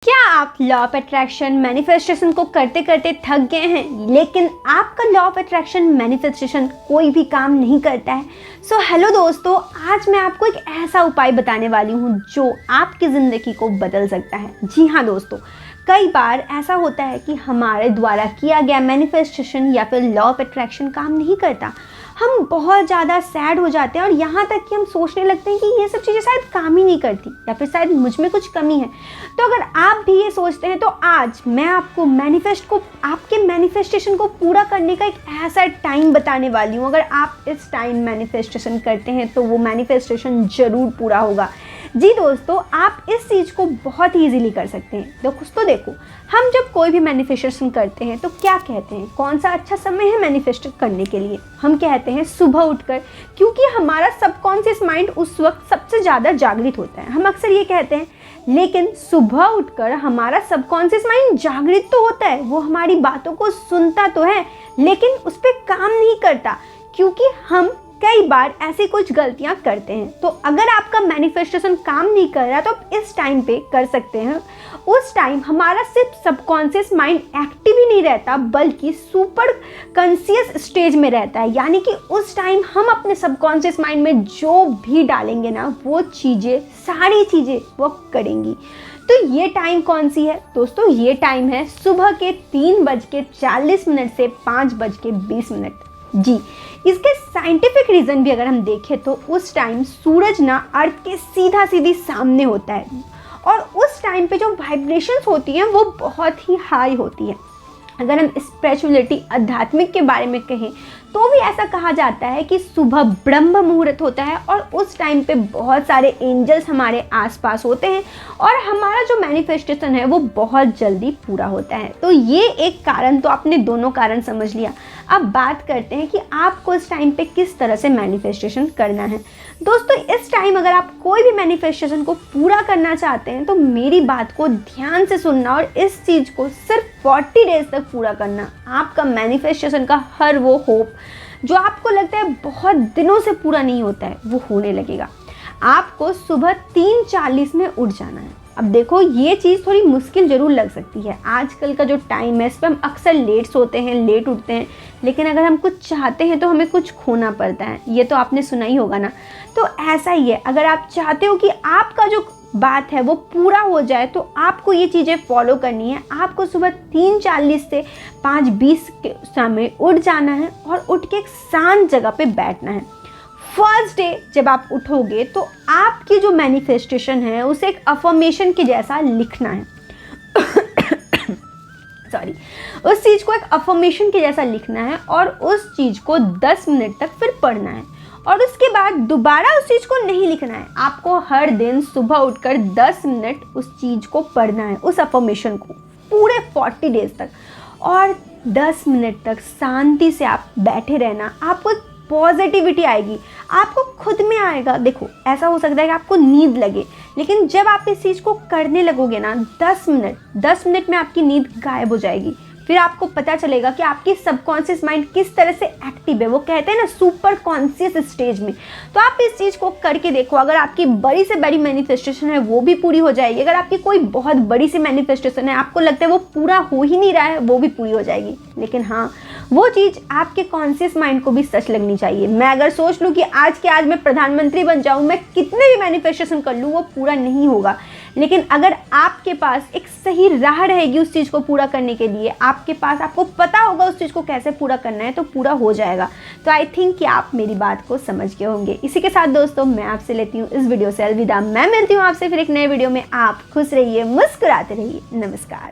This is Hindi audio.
क्या आप लॉ ऑफ अट्रैक्शन मैनिफेस्टेशन को करते करते थक गए हैं, लेकिन आपका लॉ ऑफ अट्रैक्शन मैनिफेस्टेशन कोई भी काम नहीं करता है? हेलो दोस्तों, आज मैं आपको एक ऐसा उपाय बताने वाली हूँ जो आपकी ज़िंदगी को बदल सकता है। जी हाँ दोस्तों, कई बार ऐसा होता है कि हमारे द्वारा किया गया मैनिफेस्टेशन या फिर लॉ ऑफ अट्रैक्शन काम नहीं करता। हम बहुत ज़्यादा सैड हो जाते हैं और यहाँ तक कि हम सोचने लगते हैं कि ये सब चीज़ें शायद काम ही नहीं करती या फिर शायद मुझ में कुछ कमी है। तो अगर आप भी ये सोचते हैं तो आज मैं आपको आपके मैनिफेस्टेशन को पूरा करने का एक ऐसा टाइम बताने वाली हूँ। अगर आप इस टाइम मैनिफेस्टेशन करते हैं तो वो मैनिफेस्टेशन ज़रूर पूरा होगा। जी दोस्तों, आप इस चीज़ को बहुत ही ईजीली कर सकते हैं। दोस्तों देखो, हम जब कोई भी मैनिफेस्टेशन करते हैं तो क्या कहते हैं, कौन सा अच्छा समय है मैनिफेस्ट करने के लिए? हम कहते हैं सुबह उठकर, क्योंकि हमारा सबकॉन्शियस माइंड उस वक्त सबसे ज़्यादा जागृत होता है। हम अक्सर ये कहते हैं, लेकिन सुबह उठकर हमारा सबकॉन्शियस माइंड जागृत तो होता है, वो हमारी बातों को सुनता तो है लेकिन उस पर काम नहीं करता, क्योंकि हम कई बार ऐसी कुछ गलतियां करते हैं। तो अगर आपका मैनिफेस्टेशन काम नहीं कर रहा तो आप इस टाइम पे कर सकते हैं। उस टाइम हमारा सिर्फ सबकॉन्शियस माइंड एक्टिव ही नहीं रहता बल्कि सुपर कॉन्शियस स्टेज में रहता है, यानी कि उस टाइम हम अपने सबकॉन्शियस माइंड में जो भी डालेंगे ना, वो सारी चीज़ें वो करेंगी। तो ये टाइम कौन सी है दोस्तों? ये टाइम है सुबह के 3:40 से 5:20। जी, इसके साइंटिफिक रीज़न भी अगर हम देखें तो उस टाइम सूरज ना अर्थ के सीधी सामने होता है और उस टाइम पे जो वाइब्रेशंस होती हैं वो बहुत ही हाई होती है। अगर हम स्पिरिचुअलिटी, आध्यात्मिक के बारे में कहें तो भी ऐसा कहा जाता है कि सुबह ब्रह्म मुहूर्त होता है और उस टाइम पे बहुत सारे एंजल्स हमारे आसपास होते हैं और हमारा जो मैनिफेस्टेशन है वो बहुत जल्दी पूरा होता है। तो ये एक कारण, तो आपने दोनों कारण समझ लिया। अब बात करते हैं कि आपको इस टाइम पे किस तरह से मैनिफेस्टेशन करना है। दोस्तों, इस टाइम अगर आप कोई भी मैनिफेस्टेशन को पूरा करना चाहते हैं तो मेरी बात को ध्यान से सुनना और इस चीज़ को सिर्फ 40 डेज तक पूरा करना। आपका मैनिफेस्टेशन का हर वो होप जो आपको लगता है बहुत दिनों से पूरा नहीं होता है, वो होने लगेगा। आपको सुबह 3:40 में उठ जाना है। अब देखो, ये चीज़ थोड़ी मुश्किल ज़रूर लग सकती है। आजकल का जो टाइम है इस पर हम अक्सर लेट सोते हैं, लेट उठते हैं, लेकिन अगर हम कुछ चाहते हैं तो हमें कुछ खोना पड़ता है। ये तो आपने सुना ही होगा ना। तो ऐसा ही है, अगर आप चाहते हो कि आपका जो बात है वो पूरा हो जाए तो आपको ये चीज़ें फॉलो करनी है। आपको सुबह 3:40 से 5:20 के समय उठ जाना है और उठ के एक शांत जगह पे बैठना है। फर्स्ट डे जब आप उठोगे तो आपकी जो मैनिफेस्टेशन है उसे एक अफर्मेशन के जैसा लिखना है। सॉरी, उस चीज़ को एक अफर्मेशन के जैसा लिखना है और उस चीज़ को 10 मिनट तक फिर पढ़ना है और उसके बाद दोबारा उस चीज़ को नहीं लिखना है। आपको हर दिन सुबह उठकर 10 मिनट उस चीज़ को पढ़ना है, उस अफर्मेशन को, पूरे 40 डेज तक। और 10 मिनट तक शांति से आप बैठे रहना। आपको एक पॉजिटिविटी आएगी, आपको खुद में आएगा। देखो, ऐसा हो सकता है कि आपको नींद लगे, लेकिन जब आप इस चीज़ को करने लगोगे ना, 10 मिनट में आपकी नींद गायब हो जाएगी। फिर आपको पता चलेगा कि आपकी सबकॉन्शियस माइंड किस तरह से एक्टिव है। वो कहते हैं ना, सुपर कॉन्शियस स्टेज में। तो आप इस चीज़ को करके देखो। अगर आपकी बड़ी से बड़ी मैनिफेस्टेशन है वो भी पूरी हो जाएगी। अगर आपकी कोई बहुत बड़ी सी मैनिफेस्टेशन है, आपको लगता है वो पूरा हो ही नहीं रहा है, वो भी पूरी हो जाएगी। लेकिन हाँ, वो चीज़ आपके कॉन्शियस माइंड को भी सच लगनी चाहिए। मैं अगर सोच लूँ कि आज मैं प्रधानमंत्री बन जाऊँ, मैं कितने भी मैनिफेस्टेशन कर लूँ, वो पूरा नहीं होगा। लेकिन अगर आपके पास एक सही राह रहेगी उस चीज़ को पूरा करने के लिए, आपको पता होगा उस चीज़ को कैसे पूरा करना है, तो पूरा हो जाएगा। तो आई थिंक कि आप मेरी बात को समझ गए होंगे। इसी के साथ दोस्तों, मैं आपसे लेती हूँ इस वीडियो से अलविदा। मैं मिलती हूँ आपसे फिर एक नए वीडियो में। आप खुश रहिए, मुस्कुराते रहिए। नमस्कार।